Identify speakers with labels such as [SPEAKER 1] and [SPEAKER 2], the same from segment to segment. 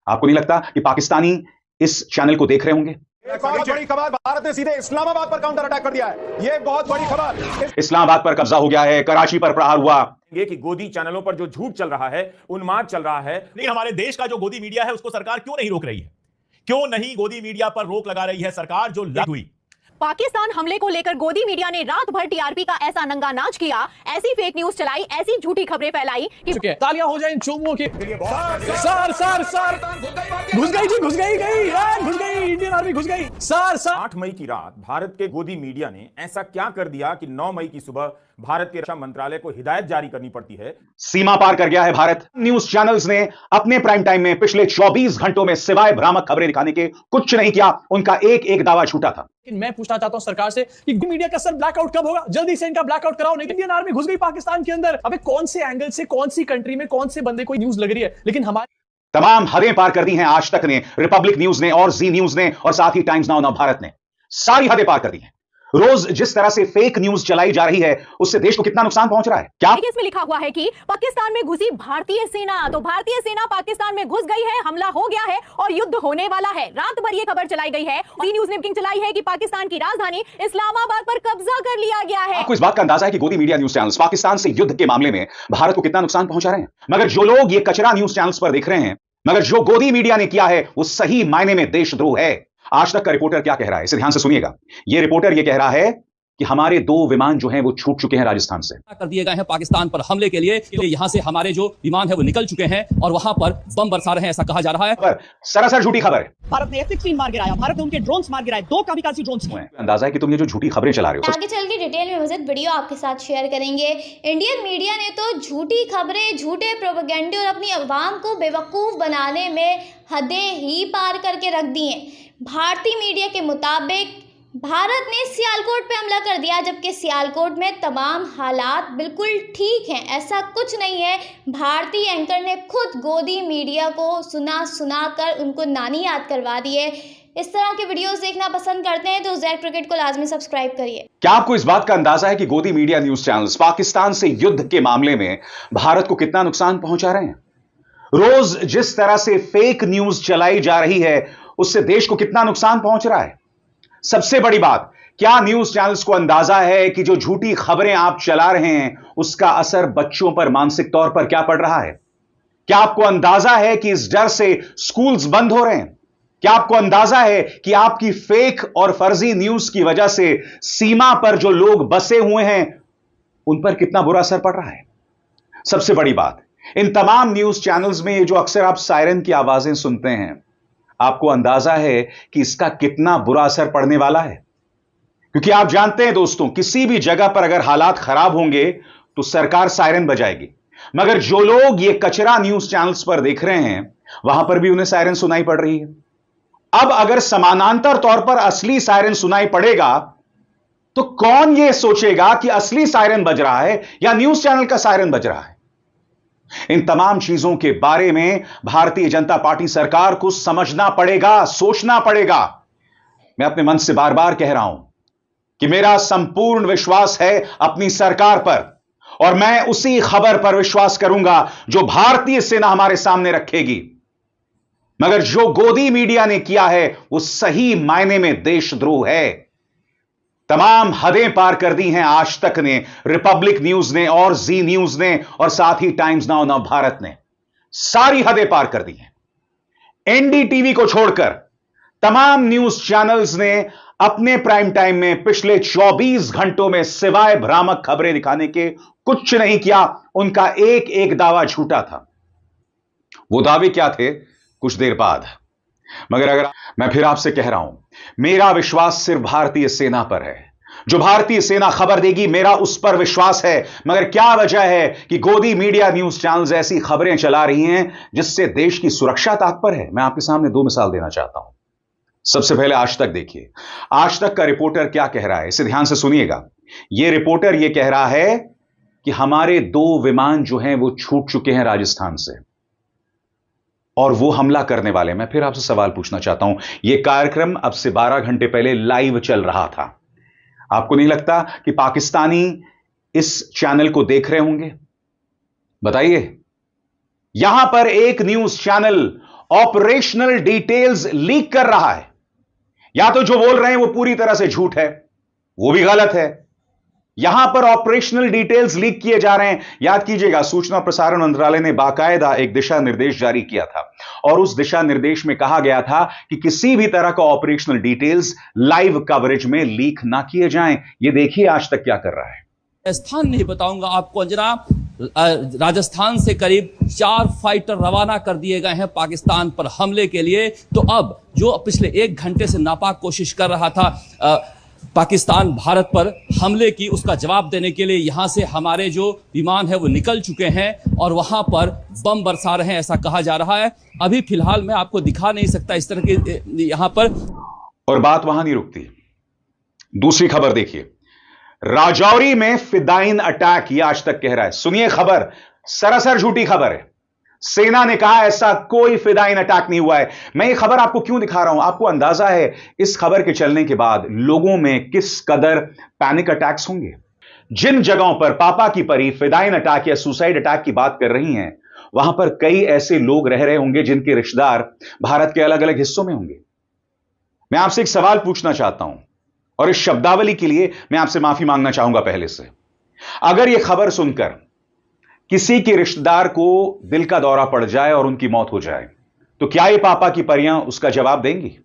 [SPEAKER 1] आपको नहीं लगता कि पाकिस्तानी इस चैनल को देख रहे होंगे?
[SPEAKER 2] एक और बड़ी खबर, भारत ने सीधे इस्लामाबाद पर काउंटर अटैक कर दिया है। ये बहुत बड़ी खबर।
[SPEAKER 1] इस्लामाबाद पर कब्जा हो गया है, कराची पर प्रहार हुआ।
[SPEAKER 3] ये कि गोदी चैनलों पर जो झूठ चल रहा है, उन्माद चल रहा है।
[SPEAKER 4] नहीं, हमारे देश का जो गोदी मीडिया है उसको सरकार क्यों नहीं रोक रही है? क्यों नहीं गोदी मीडिया पर रोक लगा रही है सरकार जो लग हुई?
[SPEAKER 5] पाकिस्तान हमले को लेकर गोदी मीडिया ने रात भर टीआरपी का ऐसा नंगा नाच किया, ऐसी फेक न्यूज चलाई, ऐसी झूठी खबरें फैलाई कि
[SPEAKER 6] तालियां हो जाएं चुम्बों के। सर सर सर घुस गई जी, घुस गई इंडियन आर्मी घुस गई। सर
[SPEAKER 3] 8 मई की रात भारत के गोदी मीडिया ने ऐसा क्या कर दिया कि 9 मई की सुबह भारत के रक्षा मंत्रालय को हिदायत जारी करनी पड़ती है।
[SPEAKER 1] सीमा पार कर गया है भारत। न्यूज चैनल्स ने अपने प्राइम टाइम में पिछले 24 घंटों में सिवाय भ्रामक खबरें दिखाने के कुछ नहीं किया। उनका एक एक दावा झूठा था।
[SPEAKER 6] लेकिन मैं पूछना चाहता हूं सरकार से कि मीडिया का सर ब्लैकआउट कब होगा? जल्दी से इनका ब्लैकआउट कराओ, नहीं इंडियन आर्मी घुस गई पाकिस्तान के अंदर। अबे कौन से एंगल से, कौन सी कंट्री में, कौन से बंदे को न्यूज लग रही है? लेकिन हमारी
[SPEAKER 1] तमाम हदें पार कर दी हैं आज तक ने, रिपब्लिक न्यूज ने और जी न्यूज ने और साथ ही टाइम्स नाउ नव भारत ने। सारी हदें पार कर दी हैं। रोज जिस तरह से फेक न्यूज चलाई जा रही है उससे देश को कितना नुकसान पहुंच रहा है। क्या
[SPEAKER 5] इसमें लिखा हुआ है कि पाकिस्तान में घुसी भारतीय सेना, तो भारतीय सेना पाकिस्तान में घुस गई है, हमला हो गया है और युद्ध होने वाला है। रात भर ये खबर चलाई गई है, जी न्यूज ने बुकिंग चलाई है कि पाकिस्तान की राजधानी इस्लामाबाद पर कब्जा कर लिया गया है।
[SPEAKER 1] आपको इस बात का अंदाजा है कि गोदी मीडिया न्यूज चैनल्स पाकिस्तान से युद्ध के मामले में भारत को कितना नुकसान पहुंचा रहे हैं? मगर जो लोग ये कचरा न्यूज चैनल्स पर देख रहे हैं, मगर जो गोदी मीडिया ने किया है वो सही मायने में देशद्रोह है। आज तक का रिपोर्टर क्या कह रहा है, इसे ध्यान से सुनिएगा। ये रिपोर्टर ये कह रहा है कि हमारे 2 विमान जो हैं वो छूट चुके हैं राजस्थान से।
[SPEAKER 7] कर दिए गए हैं पाकिस्तान पर हमले के लिए। यहां से हमारे जो विमान है वो निकल चुके हैं और वहां पर बम बरसा रहे हैं, ऐसा कहा जा रहा है।
[SPEAKER 1] पर सरासर झूठी खबर है।
[SPEAKER 8] भारत ने F-16 मार गिराया, भारत ने उनके ड्रोन्स मार गिराए, 2 कामिकाज़ी ड्रोन्स।
[SPEAKER 1] अंदाजा है कि तुम ये जो झूठी खबरें चला रहे हो।
[SPEAKER 9] आगे चल के डिटेल में मज़ीद वीडियो आपके साथ शेयर करेंगे। इंडियन मीडिया ने तो झूठी खबरें, झूठे प्रोपेगेंडे और अपनी अवाम को बेवकूफ़ बनाने में हदें ही पार करके रख दी हैं। भारतीय मीडिया के मुताबिक भारत ने सियालकोट पे हमला कर दिया, जबकि सियालकोट में तमाम हालात बिल्कुल ठीक हैं, ऐसा कुछ नहीं है। भारतीय एंकर ने खुद गोदी मीडिया को सुना कर उनको नानी याद करवा दी है। इस तरह के वीडियोस देखना पसंद करते हैं तो ज़ैक क्रिकेट को लाजमी सब्सक्राइब करिए।
[SPEAKER 1] क्या आपको इस बात का अंदाजा है कि गोदी मीडिया न्यूज चैनल्स पाकिस्तान से युद्ध के मामले में भारत को कितना नुकसान पहुंचा रहे हैं? रोज जिस तरह से फेक न्यूज चलाई जा रही है उससे देश को कितना नुकसान पहुंच रहा है? सबसे बड़ी बात, क्या न्यूज चैनल्स को अंदाजा है कि जो झूठी खबरें आप चला रहे हैं उसका असर बच्चों पर मानसिक तौर पर क्या पड़ रहा है? क्या आपको अंदाजा है कि इस डर से स्कूल्स बंद हो रहे हैं? क्या आपको अंदाजा है कि आपकी फेक और फर्जी न्यूज की वजह से सीमा पर जो लोग बसे हुए हैं उन पर कितना बुरा असर पड़ रहा है? सबसे बड़ी बात, इन तमाम न्यूज चैनल्स में ये जो अक्सर आप सायरन की आवाजें सुनते हैं, आपको अंदाजा है कि इसका कितना बुरा असर पड़ने वाला है? क्योंकि आप जानते हैं दोस्तों, किसी भी जगह पर अगर हालात खराब होंगे तो सरकार सायरन बजाएगी, मगर जो लोग ये कचरा न्यूज चैनल्स पर देख रहे हैं वहां पर भी उन्हें सायरन सुनाई पड़ रही है। अब अगर समानांतर तौर पर असली सायरन सुनाई पड़ेगा तो कौन यह सोचेगा कि असली सायरन बज रहा है या न्यूज चैनल का सायरन बज रहा है? इन तमाम चीजों के बारे में भारतीय जनता पार्टी सरकार को समझना पड़ेगा, सोचना पड़ेगा। मैं अपने मन से बार बार कह रहा हूं कि मेरा संपूर्ण विश्वास है अपनी सरकार पर और मैं उसी खबर पर विश्वास करूंगा जो भारतीय सेना हमारे सामने रखेगी। मगर जो गोदी मीडिया ने किया है वो सही मायने में देशद्रोह है। तमाम हदें पार कर दी हैं आज तक ने, रिपब्लिक न्यूज ने और जी न्यूज ने और साथ ही टाइम्स नाउ नव भारत ने। सारी हदें पार कर दी हैं। एनडीटीवी को छोड़कर तमाम न्यूज चैनल्स ने अपने प्राइम टाइम में पिछले 24 घंटों में सिवाय भ्रामक खबरें दिखाने के कुछ नहीं किया। उनका एक एक दावा झूठा था। वो दावे क्या थे, कुछ देर बाद। मगर अगर मैं फिर आपसे कह रहा हूं, मेरा विश्वास सिर्फ भारतीय सेना पर है। जो भारतीय सेना खबर देगी मेरा उस पर विश्वास है। मगर क्या वजह है कि गोदी मीडिया न्यूज चैनल्स ऐसी खबरें चला रही हैं जिससे देश की सुरक्षा तात्पर है? मैं आपके सामने 2 मिसाल देना चाहता हूं। सबसे पहले आज तक देखिए, आज तक का रिपोर्टर क्या कह रहा है, इसे ध्यान से सुनिएगा। यह रिपोर्टर यह कह रहा है कि हमारे 2 विमान जो हैं वो छूट चुके हैं राजस्थान से और वो हमला करने वाले। मैं फिर आपसे सवाल पूछना चाहता हूं, यह कार्यक्रम अब से 12 घंटे पहले लाइव चल रहा था। आपको नहीं लगता कि पाकिस्तानी इस चैनल को देख रहे होंगे? बताइए। यहां पर एक news channel operational details leak कर रहा है। या तो जो बोल रहे हैं वो पूरी तरह से झूठ है, वो भी गलत है। यहां पर ऑपरेशनल डिटेल्स लीक किए जा रहे हैं। याद कीजिएगा, सूचना प्रसारण मंत्रालय ने बाकायदा एक दिशा निर्देश जारी किया था और उस दिशा निर्देश में कहा गया था कि किसी भी तरह का ऑपरेशनल डिटेल्स लाइव कवरेज में लीक ना किए जाएं। ये देखिए आज तक क्या कर रहा है।
[SPEAKER 7] स्थान नहीं बताऊंगा आपको अंजना, राजस्थान से करीब 4 फाइटर रवाना कर दिए गए हैं पाकिस्तान पर हमले के लिए। तो अब जो पिछले 1 घंटे से नापाक कोशिश कर रहा था पाकिस्तान भारत पर हमले की, उसका जवाब देने के लिए यहां से हमारे जो विमान है वो निकल चुके हैं और वहां पर बम बरसा रहे हैं, ऐसा कहा जा रहा है। अभी फिलहाल मैं आपको दिखा नहीं सकता इस तरह के यहां पर।
[SPEAKER 1] और बात वहां नहीं रुकती, दूसरी खबर देखिए। राजौरी में फिदाइन अटैक, यह आज तक कह रहा है। सुनिए खबर, सरासर झूठी खबर है। सेना ने कहा ऐसा कोई फिदाइन अटैक नहीं हुआ है। मैं ये खबर आपको क्यों दिखा रहा हूं, आपको अंदाजा है इस खबर के चलने के बाद लोगों में किस कदर पैनिक अटैक्स होंगे। जिन जगहों पर पापा की परी फिदाइन अटैक या सुसाइड अटैक की बात कर रही हैं, वहां पर कई ऐसे लोग रह रहे होंगे जिनके रिश्तेदार भारत के अलग अलग हिस्सों में होंगे। मैं आपसे एक सवाल पूछना चाहता हूं और इस शब्दावली के लिए मैं आपसे माफी मांगना चाहूंगा पहले से। अगर यह खबर सुनकर किसी के रिश्तेदार को दिल का दौरा पड़ जाए और उनकी मौत हो जाए, तो क्या ये पापा की परियां उसका जवाब देंगी?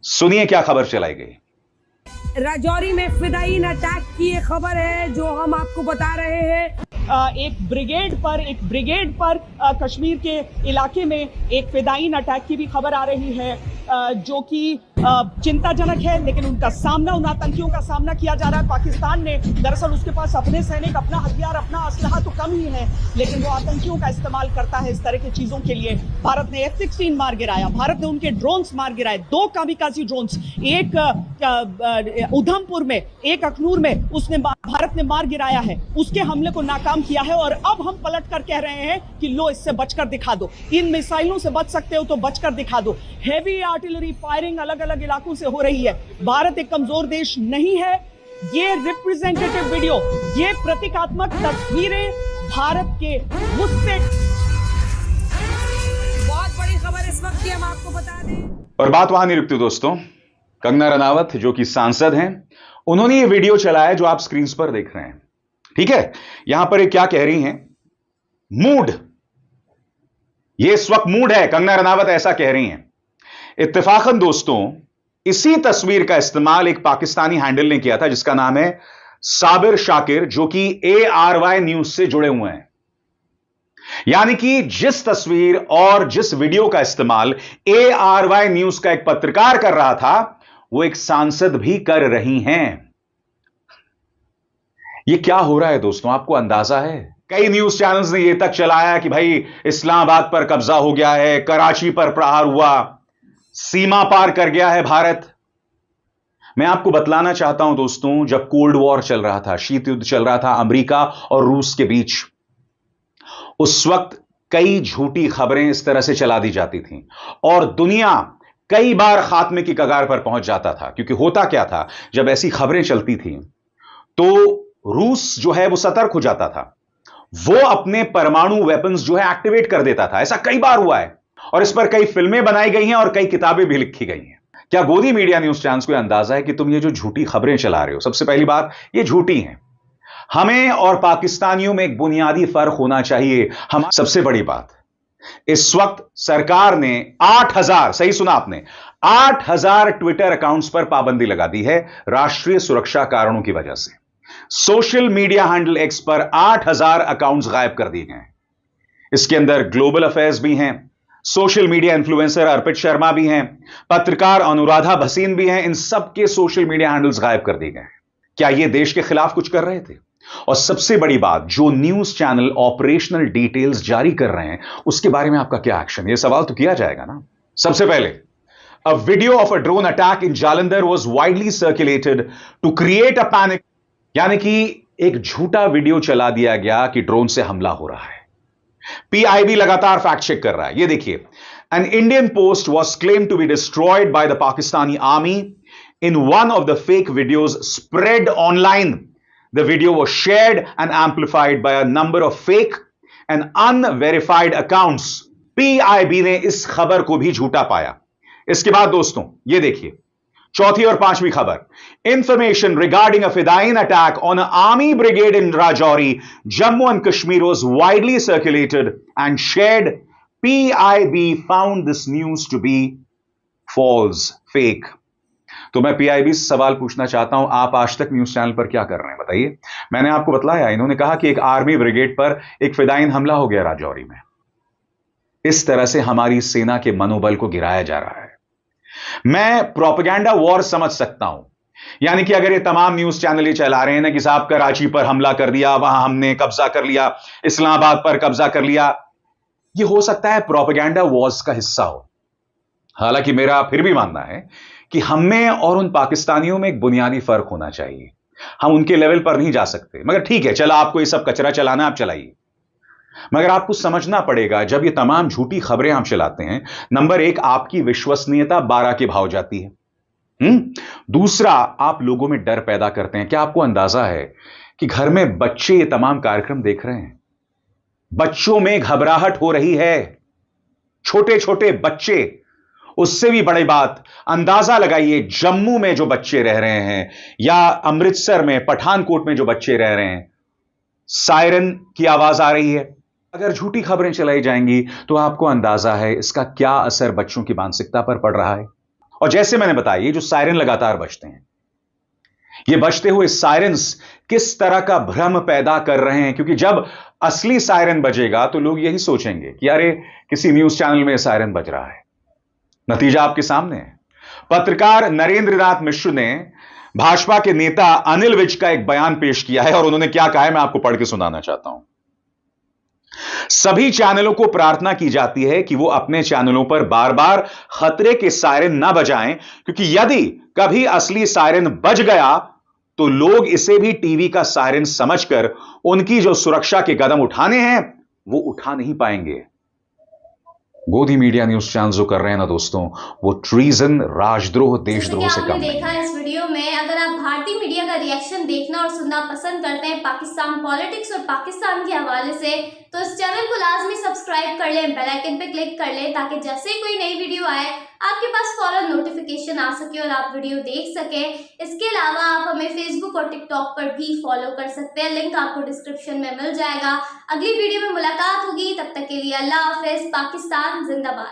[SPEAKER 1] सुनिए क्या खबर चलाई गई।
[SPEAKER 10] राजौरी में फिदाइन अटैक की ये खबर है जो हम आपको बता रहे हैं।
[SPEAKER 8] एक ब्रिगेड पर कश्मीर के इलाके में एक फिदाइन अटैक की भी खबर आ रही है, जो कि चिंताजनक है। लेकिन उन आतंकियों का सामना किया जा रहा है। पाकिस्तान ने दरअसल उसके पास अपने सैनिक, अपना हथियार, अपना असलहा तो कम ही है, लेकिन वो आतंकियों का इस्तेमाल करता है इस तरह की चीजों के लिए। भारत ने F-16 मार गिराया, भारत ने उनके ड्रोन्स मार गिराए, 2 कामिकाज़ी ड्रोन्स, एक उधमपुर में, एक अखनूर में भारत ने मार गिराया है। उसके हमले को नाकाम किया है और अब हम पलट कर कह रहे हैं कि लो, इससे बचकर दिखा दो, इन मिसाइलों से बच सकते हो तो बचकर दिखा दो। हेवी आर्टिलरी फायरिंग अलग अलग इलाकों से हो रही है। भारत एक कमजोर देश नहीं है। ये रिप्रेजेंटेटिव वीडियो, ये प्रतीकात्मक तस्वीरें भारत के गुस्से।
[SPEAKER 10] बहुत बड़ी खबर इस वक्त की हम आपको बता दें।
[SPEAKER 1] और बात वहां नहीं रुकती दोस्तों। कंगना रनावत जो कि सांसद हैं, उन्होंने ये वीडियो चलाया जो आप स्क्रीन पर देख रहे हैं। ठीक है, यहां पर ये क्या कह रही हैं, मूड, ये इस वक्त मूड है, कंगना रनावत ऐसा कह रही हैं। इत्तेफाकन दोस्तों, इसी तस्वीर का इस्तेमाल एक पाकिस्तानी हैंडल ने किया था जिसका नाम है साबिर शाकिर, जो कि ARY न्यूज से जुड़े हुए हैं। यानी कि जिस तस्वीर और जिस वीडियो का इस्तेमाल ARY न्यूज का एक पत्रकार कर रहा था, वो एक सांसद भी कर रही हैं। ये क्या हो रहा है दोस्तों, आपको अंदाजा है? कई न्यूज चैनल्स ने यह तक चलाया कि भाई इस्लामाबाद पर कब्जा हो गया है, कराची पर प्रहार हुआ, सीमा पार कर गया है भारत। मैं आपको बतलाना चाहता हूं दोस्तों, जब कोल्ड वॉर चल रहा था, शीत युद्ध चल रहा था अमेरिका और रूस के बीच, उस वक्त कई झूठी खबरें इस तरह से चला दी जाती थीं और दुनिया कई बार खात्मे की कगार पर पहुंच जाता था। क्योंकि होता क्या था, जब ऐसी खबरें चलती थीं तो रूस जो है वो सतर्क हो जाता था, वो अपने परमाणु वेपन्स जो है एक्टिवेट कर देता था। ऐसा कई बार हुआ है और इस पर कई फिल्में बनाई गई हैं और कई किताबें भी लिखी गई हैं। क्या गोदी मीडिया न्यूज चैनल्स को अंदाजा है कि तुम ये जो झूठी खबरें चला रहे हो, सबसे पहली बात ये झूठी हैं। हमें और पाकिस्तानियों में एक बुनियादी फर्क होना चाहिए। हम सबसे बड़ी बात, इस वक्त सरकार ने 8000, सही सुना आपने, 8000 ट्विटर अकाउंट्स पर पाबंदी लगा दी है राष्ट्रीय सुरक्षा कारणों की वजह से। सोशल मीडिया हैंडल X पर 8000 अकाउंट्स गायब कर दिए गए हैं। इसके अंदर ग्लोबल अफेयर्स भी हैं, सोशल मीडिया इन्फ्लुएंसर अर्पित शर्मा भी हैं, पत्रकार अनुराधा भसीन भी हैं। इन सबके सोशल मीडिया हैंडल्स गायब कर दिए गए। क्या यह देश के खिलाफ कुछ कर रहे थे? और सबसे बड़ी बात, जो न्यूज चैनल ऑपरेशनल डिटेल्स जारी कर रहे हैं उसके बारे में आपका क्या एक्शन? यह सवाल तो किया जाएगा ना। सबसे पहले, a video of a drone attack in Jalandhar was widely circulated to create a panic. यानी कि एक झूठा वीडियो चला दिया गया कि ड्रोन से हमला हो रहा है। PIB लगातार फैक्ट चेक कर रहा है। यह देखिए, an Indian post was claimed to be destroyed by the Pakistani army in one of the fake videos spread online. The video was shared and amplified by a number of fake and unverified accounts PIB ने इस खबर को भी झूठा पाया। इसके बाद दोस्तों ये देखिए चौथी और पांचवी खबर, information regarding a fidayeen attack on a army brigade in Rajouri, Jammu and Kashmir was widely circulated and shared. PIB found this news to be false, fake. तो मैं पीआईबी से सवाल पूछना चाहता हूं, आप आज तक न्यूज चैनल पर क्या कर रहे हैं बताइए। मैंने आपको बतलाया, इन्होंने कहा कि एक आर्मी ब्रिगेड पर एक फिदाइन हमला हो गया राजौरी में। इस तरह से हमारी सेना के मनोबल को गिराया जा रहा है। मैं प्रोपेगेंडा वॉर समझ सकता हूं, यानी कि अगर ये तमाम न्यूज चैनल ये चला रहे हैं ना कि साहब कराची पर हमला कर दिया, वहां हमने कब्जा कर लिया, इस्लामाबाद पर कब्जा कर लिया, ये हो सकता है प्रोपेगेंडा वॉर्स का हिस्सा हो। हालांकि मेरा फिर भी मानना है कि हम में और उन पाकिस्तानियों में एक बुनियादी फर्क होना चाहिए। हम उनके लेवल पर नहीं जा सकते, मगर ठीक है, चला आपको ये सब कचरा चलाना, आप चलाइए, मगर आपको समझना पड़ेगा जब ये तमाम झूठी खबरें हम चलाते हैं, नंबर एक, आपकी विश्वसनीयता 12 के भाव जाती है। दूसरा, आप लोगों में डर पैदा करते हैं। क्या आपको अंदाजा है कि घर में बच्चे ये तमाम कार्यक्रम देख रहे हैं? बच्चों में घबराहट हो रही है, छोटे छोटे बच्चे। उससे भी बड़ी बात, अंदाजा लगाइए जम्मू में जो बच्चे रह रहे हैं या अमृतसर में, पठानकोट में जो बच्चे रह रहे हैं, सायरन की आवाज आ रही है। अगर झूठी खबरें चलाई जाएंगी तो आपको अंदाजा है इसका क्या असर बच्चों की मानसिकता पर पड़ रहा है। और जैसे मैंने बताया, ये जो सायरन लगातार बजते हैं, ये बजते हुए सायरन्स किस तरह का भ्रम पैदा कर रहे हैं, क्योंकि जब असली सायरन बजेगा तो लोग यही सोचेंगे कि अरे किसी न्यूज चैनल में सायरन बज रहा है। नतीजा आपके सामने है। पत्रकार नरेंद्र नाथ मिश्र ने भाजपा के नेता अनिल विज का एक बयान पेश किया है और उन्होंने क्या कहा है मैं आपको पढ़ के सुनाना चाहता हूं। सभी चैनलों को प्रार्थना की जाती है कि वो अपने चैनलों पर बार बार खतरे के सायरन ना बजाएं, क्योंकि यदि कभी असली सायरन बज गया तो लोग इसे भी टीवी का सायरन समझकर उनकी जो सुरक्षा के कदम उठाने हैं वो उठा नहीं पाएंगे। गोदी मीडिया न्यूज चैनल जो कर रहे हैं ना दोस्तों, वो ट्रीजन, राजद्रोह, देशद्रोह से कम नहीं।
[SPEAKER 9] देखा इस वीडियो में, अगर आप भारतीय मीडिया का रिएक्शन देखना और सुनना पसंद करते हैं पाकिस्तान पॉलिटिक्स और पाकिस्तान के हवाले से, तो इस चैनल को लाजमी सब्सक्राइब कर लें, बेल आइकन पे क्लिक कर लें, ताकि जैसे ही कोई नई वीडियो आए आपके पास फौरन नोटिफिकेशन आ सके और आप वीडियो देख सकें। इसके अलावा आप हमें फेसबुक और टिकटॉक पर भी फॉलो कर सकते हैं, लिंक आपको डिस्क्रिप्शन में मिल जाएगा। अगली वीडियो में मुलाकात होगी, तब तक के लिए अल्लाह हाफिज। पाकिस्तान जिंदाबाद।